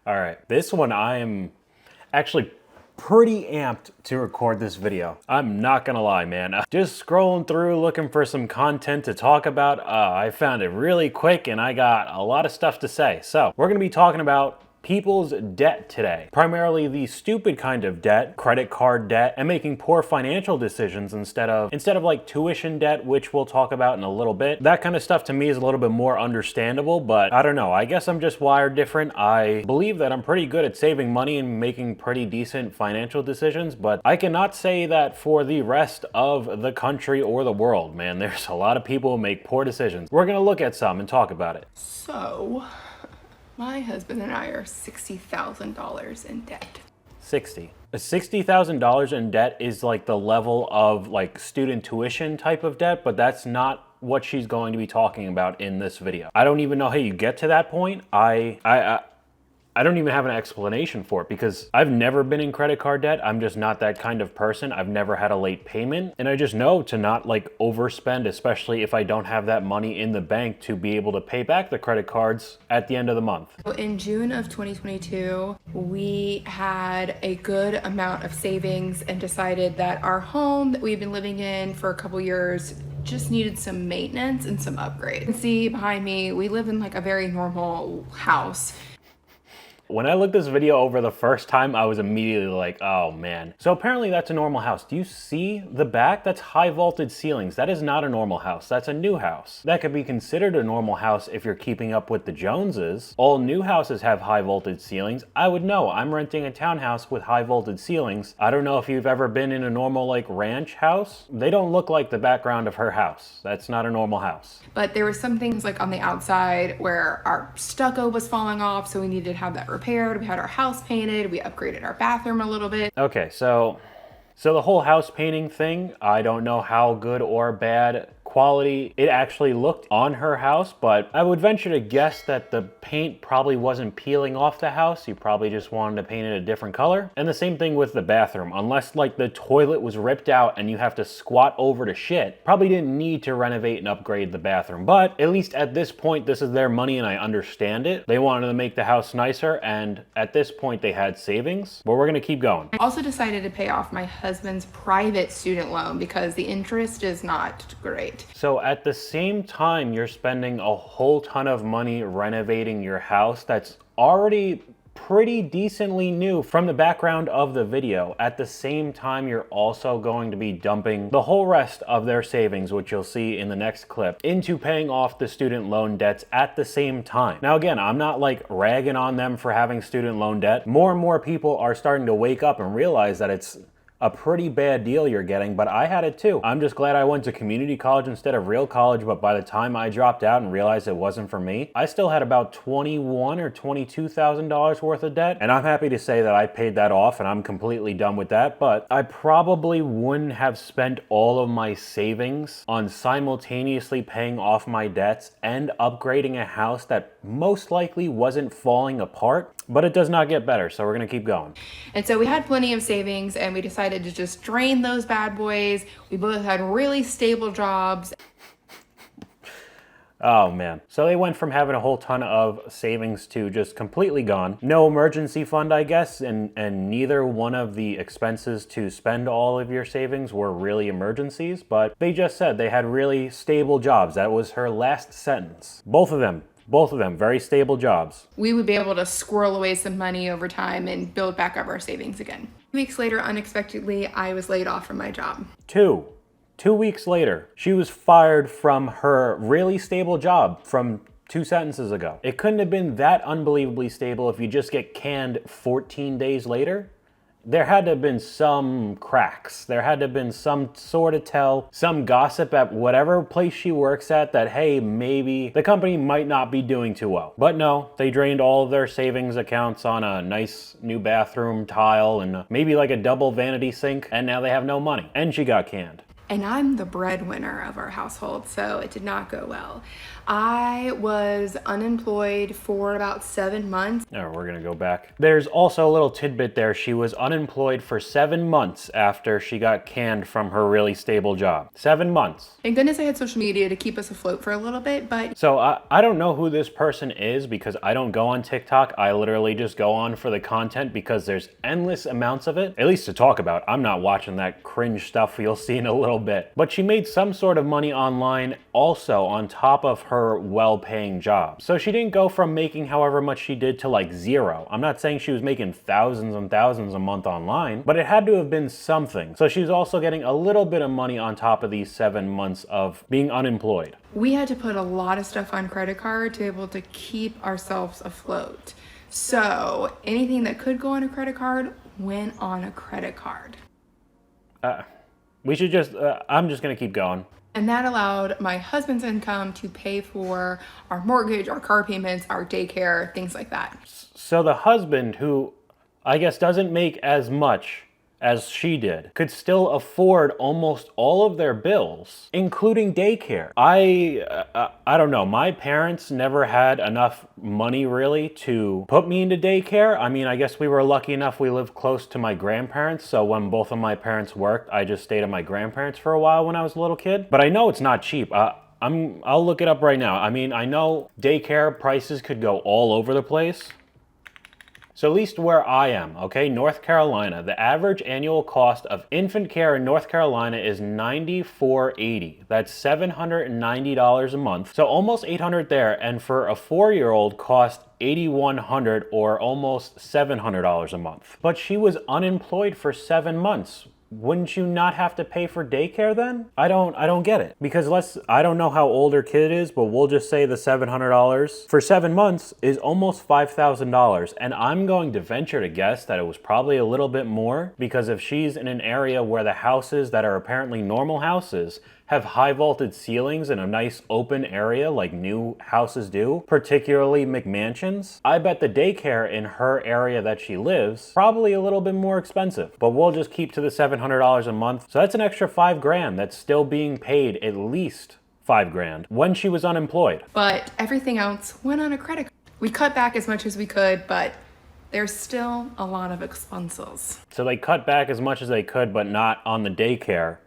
All right, this one I am actually pretty amped to record this video. I'm not gonna lie, man. Just scrolling through looking for some content to talk about, I found it really quick and I got a lot of stuff to say. So we're gonna be talking about people's debt today. Primarily the stupid kind of debt, credit card debt, and making poor financial decisions instead of like tuition debt, which we'll talk about in a little bit. That kind of stuff to me is a little bit more understandable, but I don't know. I guess I'm just wired different. I believe that I'm pretty good at saving money and making pretty decent financial decisions, but I cannot say that for the rest of the country or the world, man. There's a lot of people who make poor decisions. We're gonna look at some and talk about it. So, my husband and I are $60,000 in debt. $60,000 in debt is like the level of like student tuition type of debt, but that's not what she's going to be talking about in this video. I don't even know how you get to that point. I don't even have an explanation for it because I've never been in credit card debt. I'm just not that kind of person. I've never had a late payment. And I just know to not like overspend, especially if I don't have that money in the bank to be able to pay back the credit cards at the end of the month. So in June of 2022, we had a good amount of savings and decided that our home that we've been living in for a couple years just needed some maintenance and some upgrade. You can see behind me, we live in like a very normal house. When I looked this video over the first time, I was immediately like, oh man. So apparently that's a normal house. Do you see the back? That's high vaulted ceilings. That is not a normal house. That's a new house. That could be considered a normal house if you're keeping up with the Joneses. All new houses have high vaulted ceilings. I would know. I'm renting a townhouse with high vaulted ceilings. I don't know if you've ever been in a normal like ranch house. They don't look like the background of her house. That's not a normal house. But there were some things like on the outside where our stucco was falling off, so we needed to have that repaired. We had our house painted. We upgraded our bathroom a little bit. Okay, so the whole house painting thing, I don't know how good or bad quality it actually looked on her house, but I would venture to guess that the paint probably wasn't peeling off the house. You probably just wanted to paint it a different color. And the same thing with the bathroom. Unless like the toilet was ripped out and you have to squat over to shit, probably didn't need to renovate and upgrade the bathroom. But at least at this point, this is their money and I understand it. They wanted to make the house nicer and at this point they had savings, but we're gonna keep going. I also decided to pay off my husband's private student loan because the interest is not great. So at the same time, you're spending a whole ton of money renovating your house that's already pretty decently new from the background of the video. At the same time, you're also going to be dumping the whole rest of their savings, which you'll see in the next clip, into paying off the student loan debts at the same time. Now, again, I'm not like ragging on them for having student loan debt. More and more people are starting to wake up and realize that it's a pretty bad deal you're getting, but I had it too. I'm just glad I went to community college instead of real college, but by the time I dropped out and realized it wasn't for me, I still had about $21,000 or $22,000 worth of debt, and I'm happy to say that I paid that off and I'm completely done with that, but I probably wouldn't have spent all of my savings on simultaneously paying off my debts and upgrading a house that most likely wasn't falling apart, but it does not get better, so we're gonna keep going. And so we had plenty of savings and we decided to just drain those bad boys. We both had really stable jobs. Oh man. So they went from having a whole ton of savings to just completely gone. No emergency fund, I guess, and neither one of the expenses to spend all of your savings were really emergencies, but they just said they had really stable jobs. That was her last sentence. Both of them, very stable jobs. We would be able to squirrel away some money over time and build back up our savings again. 2 weeks later, unexpectedly, I was laid off from my job. Two weeks later, she was fired from her really stable job from 2 sentences ago. It couldn't have been that unbelievably stable if you just get canned 14 days later. There had to have been some cracks. There had to have been some sort of tell, some gossip at whatever place she works at that, hey, maybe the company might not be doing too well. But no, they drained all of their savings accounts on a nice new bathroom tile and maybe like a double vanity sink, and now they have no money. And she got canned. And I'm the breadwinner of our household, so it did not go well. I was unemployed for about 7 months. Oh, we're gonna go back. There's also a little tidbit there. She was unemployed for 7 months after she got canned from her really stable job. 7 months. Thank goodness I had social media to keep us afloat for a little bit, but So I don't know who this person is because I don't go on TikTok. I literally just go on for the content because there's endless amounts of it, at least to talk about. I'm not watching that cringe stuff you'll see in a little bit. But she made some sort of money online also on top of her well-paying job. So she didn't go from making however much she did to like zero. I'm not saying she was making thousands and thousands a month online, but it had to have been something. So she was also getting a little bit of money on top of these 7 months of being unemployed. we had to put a lot of stuff on credit card to be able to keep ourselves afloat. So anything that could go on a credit card went on a credit card. We should just, I'm just gonna keep going. And that allowed my husband's income to pay for our mortgage, our car payments, our daycare, things like that. So the husband, who I guess doesn't make as much as she did, could still afford almost all of their bills, including daycare. I don't know. My parents never had enough money really to put me into daycare. I mean, I guess we were lucky enough we lived close to my grandparents, so when both of my parents worked, I just stayed at my grandparents for a while when I was a little kid. But I know it's not cheap. I'll look it up right now. I mean, I know daycare prices could go all over the place. So at least where I am, okay, North Carolina, the average annual cost of infant care in North Carolina is $94.80. That's $790 a month. So almost $800 there. And for a 4-year-old cost $8,100 or almost $700 a month. But she was unemployed for 7 months. Wouldn't you not have to pay for daycare then? I don't get it. Because I don't know how old her kid is, but we'll just say the $700 for 7 months is almost $5,000. And I'm going to venture to guess that it was probably a little bit more, because if she's in an area where the houses that are apparently normal houses have high vaulted ceilings in a nice open area like new houses do, particularly McMansions, I bet the daycare in her area that she lives probably a little bit more expensive. But we'll just keep to the $700 a month. So that's an extra $5,000 that's still being paid at least $5,000 when she was unemployed. But everything else went on a credit card. We cut back as much as we could, but there's still a lot of expenses. So they cut back as much as they could, but not on the daycare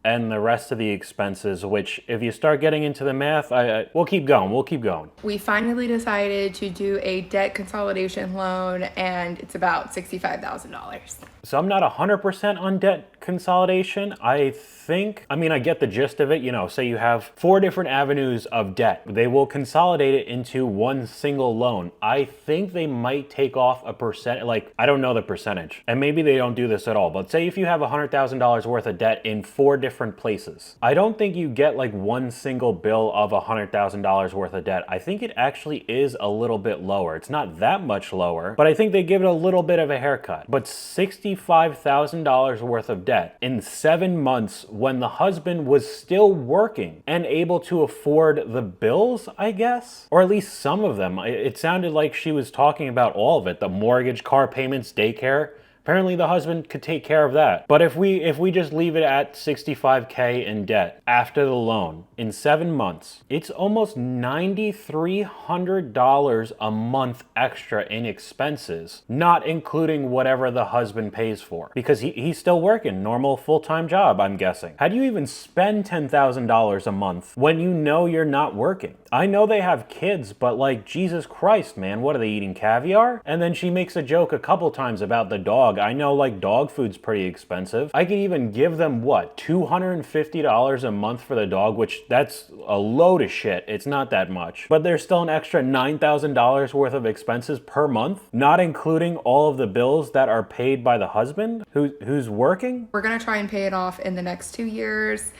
and the rest of the expenses, which if you start getting into the math, we'll keep going. We finally decided to do a debt consolidation loan, and it's about $65,000. So I'm not 100% on debt consolidation. I get the gist of it. You know, say you have 4 different avenues of debt. They will consolidate it into one single loan. I think they might take off a percent, like, I don't know the percentage. And maybe they don't do this at all. But say if you have $100,000 worth of debt in 4 different places, I don't think you get like one single bill of $100,000 worth of debt. I think it actually is a little bit lower. It's not that much lower, but I think they give it a little bit of a haircut. But $65,000 worth of debt in 7 months when the husband was still working and able to afford the bills, I guess, or at least some of them. It sounded like she was talking about all of it, the mortgage, car payments, daycare. Apparently the husband could take care of that. But if we just leave it at $65K in debt after the loan in 7 months, it's almost $9,300 a month extra in expenses, not including whatever the husband pays for. Because he's still working, normal full-time job, I'm guessing. How do you even spend $10,000 a month when you know you're not working? I know they have kids, but like, Jesus Christ, man, what are they eating, caviar? And then she makes a joke a couple times about the dog. I know like dog food's pretty expensive. I could even give them what, $250 a month for the dog, which that's a load of shit. It's not that much. But there's still an extra $9,000 worth of expenses per month, not including all of the bills that are paid by the husband who's working. We're gonna try and pay it off in the next 2 years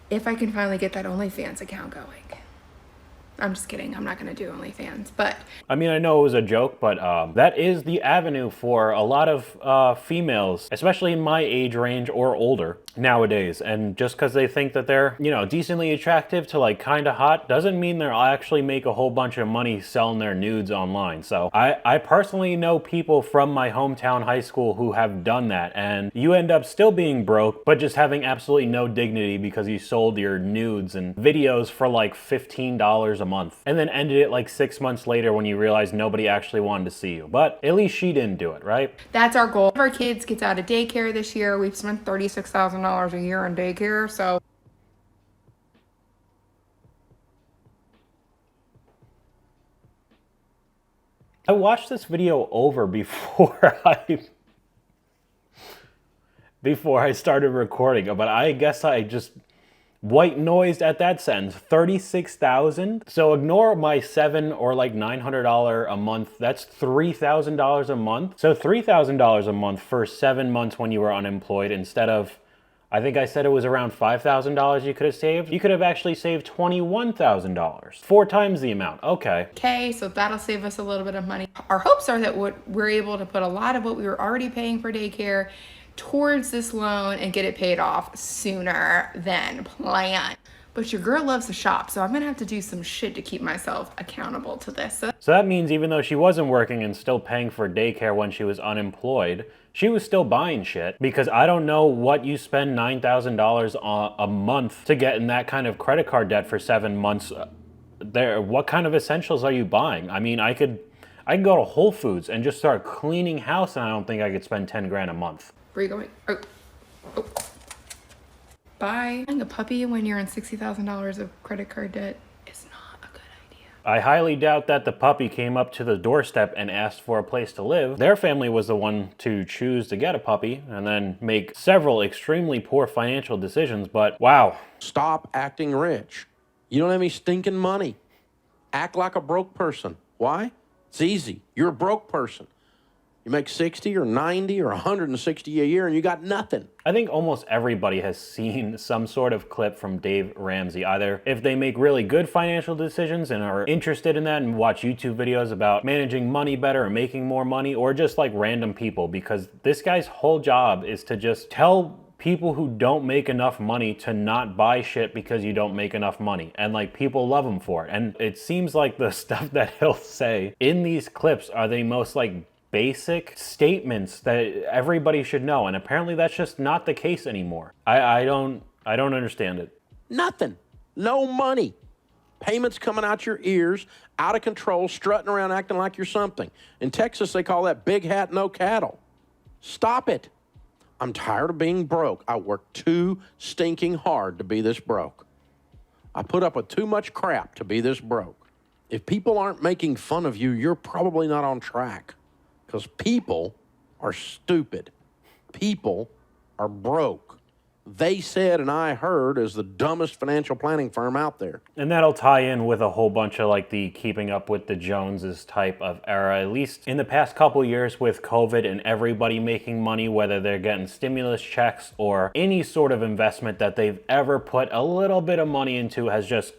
if I can finally get that OnlyFans account going. I'm just kidding. I'm not going to do OnlyFans, but I mean, I know it was a joke, but that is the avenue for a lot of females, especially in my age range or older, nowadays. And just because they think that they're, you know, decently attractive to like kind of hot doesn't mean they'll actually make a whole bunch of money selling their nudes online. So I personally know people from my hometown high school who have done that, and you end up still being broke, but just having absolutely no dignity because you sold your nudes and videos for like $15 a month and then ended it like 6 months later when you realized nobody actually wanted to see you. But at least she didn't do it, right? That's our goal. Our kids gets out of daycare this year. We've spent $36,000 a year on daycare, so I watched this video over before I started recording, but I guess I just white noised at that sentence. 36,000. So ignore my $700 or like $900 a month. That's $3,000 a month. So $3,000 a month for 7 months when you were unemployed instead of, I think I said it was around $5,000 you could have saved. You could have actually saved $21,000. 4 times the amount. Okay, so that'll save us a little bit of money. Our hopes are that we're able to put a lot of what we were already paying for daycare towards this loan and get it paid off sooner than planned. But your girl loves to shop, so I'm gonna have to do some shit to keep myself accountable to this. So that means even though she wasn't working and still paying for daycare when she was unemployed, she was still buying shit, because I don't know what you spend $9,000 a month to get in that kind of credit card debt for 7 months. What kind of essentials are you buying? I mean, I could go to Whole Foods and just start cleaning house, and I don't think I could spend 10 grand a month. Where are you going? Oh. Buying a puppy when you're in $60,000 of credit card debt is not a good idea. I highly doubt that the puppy came up to the doorstep and asked for a place to live. Their family was the one to choose to get a puppy and then make several extremely poor financial decisions, but wow. Stop acting rich. You don't have any stinking money. Act like a broke person. Why? It's easy. You're a broke person. You make 60 or 90 or 160 a year and you got nothing. I think almost everybody has seen some sort of clip from Dave Ramsey, either if they make really good financial decisions and are interested in that and watch YouTube videos about managing money better or making more money, or just like random people, because this guy's whole job is to just tell people who don't make enough money to not buy shit because you don't make enough money. And like, people love him for it. And it seems like the stuff that he'll say in these clips are the most like basic statements that everybody should know, and apparently that's just not the case anymore. I don't understand it. Nothing. No money. Payments coming out your ears, out of control, strutting around acting like you're something. In Texas, they call that big hat, no cattle. Stop it. I'm tired of being broke. I work too stinking hard to be this broke. I put up with too much crap to be this broke. If people aren't making fun of you, you're probably not on track. Because people are stupid. People are broke. They Said and I Heard is the dumbest financial planning firm out there. And that'll tie in with a whole bunch of like the keeping up with the Joneses type of era, at least in the past couple years with COVID and everybody making money, whether they're getting stimulus checks or any sort of investment that they've ever put a little bit of money into has just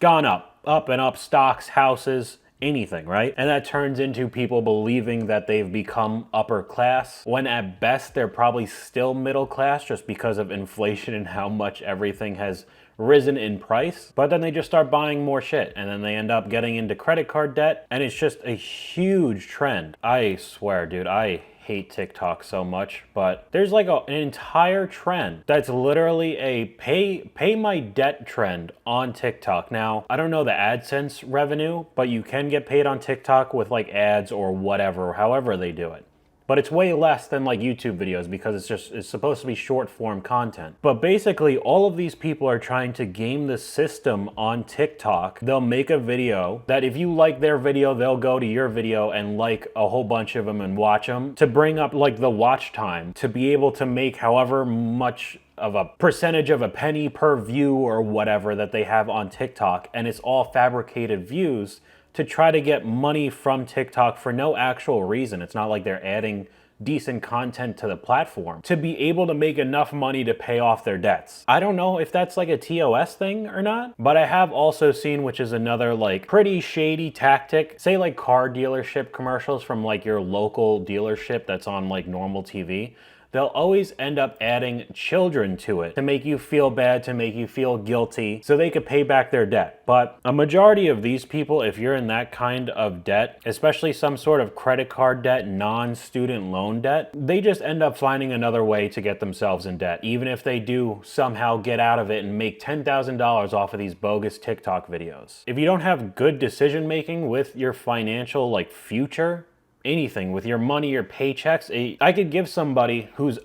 gone up and up, stocks, houses, anything, right? And that turns into people believing that they've become upper class, when at best they're probably still middle class just because of inflation and how much everything has risen in price. But then they just start buying more shit, and then they end up getting into credit card debt, and it's just a huge trend. I swear, dude, I hate TikTok so much, but there's like an entire trend that's literally a pay my debt trend on TikTok. Now, I don't know the AdSense revenue, but you can get paid on TikTok with like ads or whatever, however they do it. But it's way less than like YouTube videos because it's supposed to be short form content. But basically all of these people are trying to game the system on TikTok. They'll make a video that if you like their video, they'll go to your video and like a whole bunch of them and watch them to bring up like the watch time to be able to make however much of a percentage of a penny per view or whatever that they have on TikTok. And it's all fabricated views to try to get money from TikTok for no actual reason. It's not like they're adding decent content to the platform to be able to make enough money to pay off their debts. I don't know if that's like a TOS thing or not, but I have also seen, which is another like pretty shady tactic, say like car dealership commercials from like your local dealership that's on like normal TV. they'll always end up adding children to it to make you feel bad, to make you feel guilty, so they could pay back their debt. But a majority of these people, if you're in that kind of debt, especially some sort of credit card debt, non-student loan debt, they just end up finding another way to get themselves in debt, even if they do somehow get out of it and make $10,000 off of these bogus TikTok videos. If you don't have good decision making with your financial future, anything with your money, your paychecks, I could give somebody who's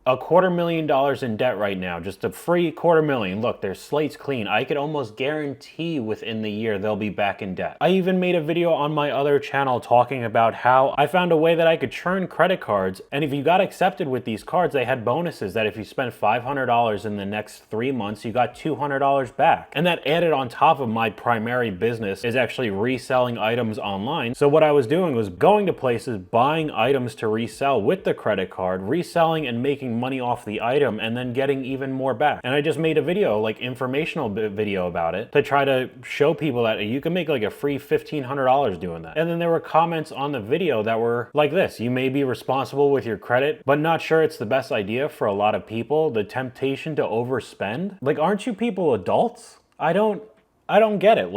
$250,000 in debt right now, just a free $250,000. Look, their slate's clean. I could almost guarantee within the year they'll be back in debt. I even made a video on my other channel talking about how I found a way that I could churn credit cards, and if you got accepted with these cards, they had bonuses that if you spent $500 in the next 3 months, you got $200 back. And that added on top of my primary business is actually reselling items online. So what I was doing was going to places, buying items to resell with the credit card, reselling and making money off the item, and then getting even more back. And I just made a video, informational video about it, to try to show people that you can make a free $1,500 doing that. And then there were comments on the video that were like this: you may be responsible with your credit, but not sure it's the best idea for a lot of people. The temptation to overspend. Aren't you people adults? I don't get it.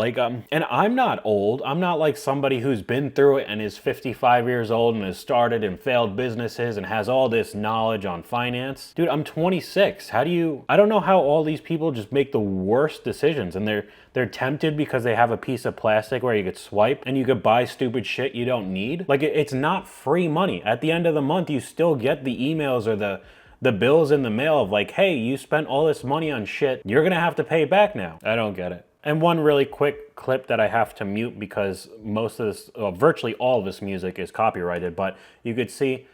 And I'm not old. I'm not like somebody who's been through it and is 55 years old and has started and failed businesses and has all this knowledge on finance. Dude, I'm 26. I don't know how all these people just make the worst decisions, and they're tempted because they have a piece of plastic where you could swipe and you could buy stupid shit you don't need. It's not free money. At the end of the month, you still get the emails or the bills in the mail of hey, you spent all this money on shit. You're gonna have to pay back now. I don't get it. And one really quick clip that I have to mute because most of this, virtually all of this music is copyrighted, but you could see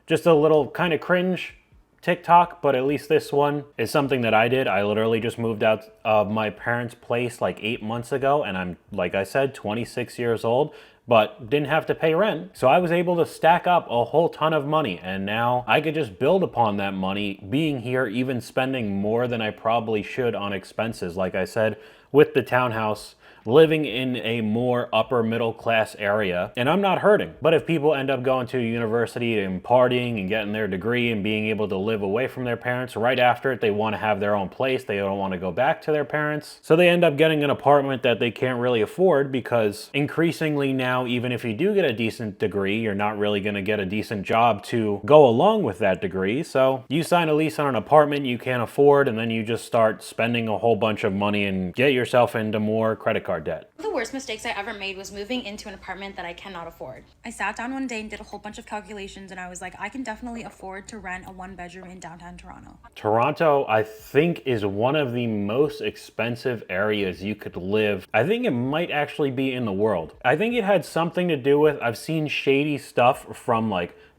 just a little kind of cringe TikTok, but at least this one is something that I did. I literally just moved out of my parents' place 8 months ago, and I'm, like I said, 26 years old, but didn't have to pay rent. So I was able to stack up a whole ton of money, and now I could just build upon that money being here, even spending more than I probably should on expenses. Like I said, with the townhouse, living in a more upper middle class area, and I'm not hurting. But if people end up going to university and partying and getting their degree and being able to live away from their parents, right after it, they want to have their own place. They don't want to go back to their parents. So they end up getting an apartment that they can't really afford, because increasingly now, even if you do get a decent degree, you're not really going to get a decent job to go along with that degree. So you sign a lease on an apartment you can't afford, and then you just start spending a whole bunch of money and get yourself into more credit card debt. The worst mistakes I ever made was moving into an apartment that I cannot afford. I sat down one day and did a whole bunch of calculations, and I was like, I can definitely afford to rent a 1-bedroom in downtown Toronto. Toronto, I think, is one of the most expensive areas you could live. I think it might actually be in the world. I think it had something to do with, I've seen shady stuff from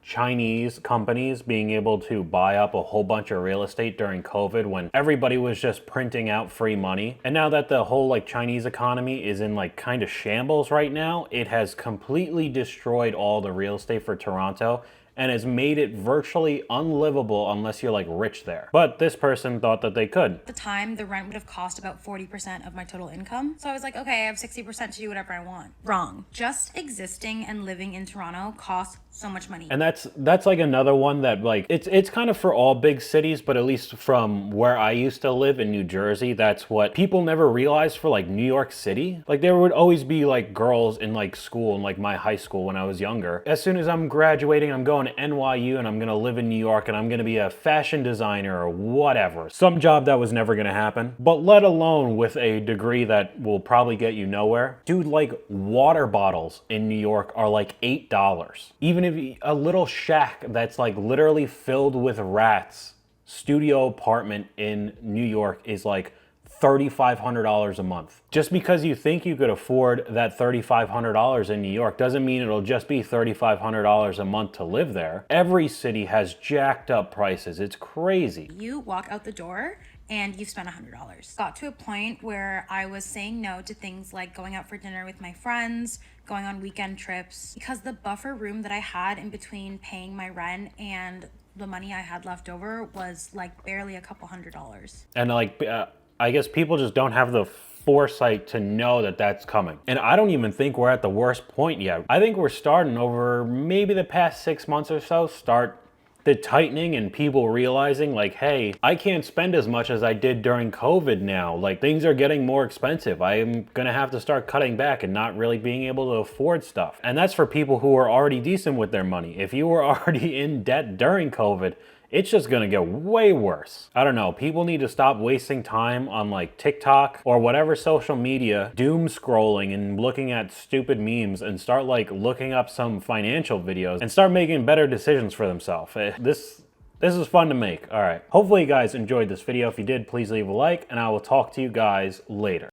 Chinese companies being able to buy up a whole bunch of real estate during COVID when everybody was just printing out free money. And now that the whole Chinese economy is in kind of shambles right now, it has completely destroyed all the real estate for Toronto and has made it virtually unlivable unless you're rich there. But this person thought that they could. At the time, the rent would have cost about 40% of my total income. So I was like, okay, I have 60% to do whatever I want. Wrong. Just existing and living in Toronto costs so much money. And that's another one that it's kind of for all big cities, but at least from where I used to live in New Jersey, that's what people never realized for New York City. There would always be girls in school, in my high school when I was younger. As soon as I'm graduating, I'm going to NYU and I'm going to live in New York and I'm going to be a fashion designer or whatever. Some job that was never going to happen, but let alone with a degree that will probably get you nowhere. Dude, water bottles in New York are $8. Even if a little shack that's literally filled with rats, studio apartment in New York is $3,500 a month. Just because you think you could afford that $3,500 in New York doesn't mean it'll just be $3,500 a month to live there. Every city has jacked up prices. It's crazy. You walk out the door and you've spent $100. Got to a point where I was saying no to things like going out for dinner with my friends, going on weekend trips, because the buffer room that I had in between paying my rent and the money I had left over was barely a couple $100. And I guess people just don't have the foresight to know that that's coming. And I don't even think we're at the worst point yet. I think we're starting over maybe the past 6 months or so, start the tightening and people realizing like, hey, I can't spend as much as I did during COVID now. Like, things are getting more expensive. I am gonna have to start cutting back and not really being able to afford stuff. And that's for people who are already decent with their money. If you were already in debt during COVID, it's just gonna get way worse. I don't know, people need to stop wasting time on like TikTok or whatever social media, doom scrolling and looking at stupid memes, and start like looking up some financial videos and start making better decisions for themselves. This is fun to make. All right, hopefully you guys enjoyed this video. If you did, please leave a like, and I will talk to you guys later.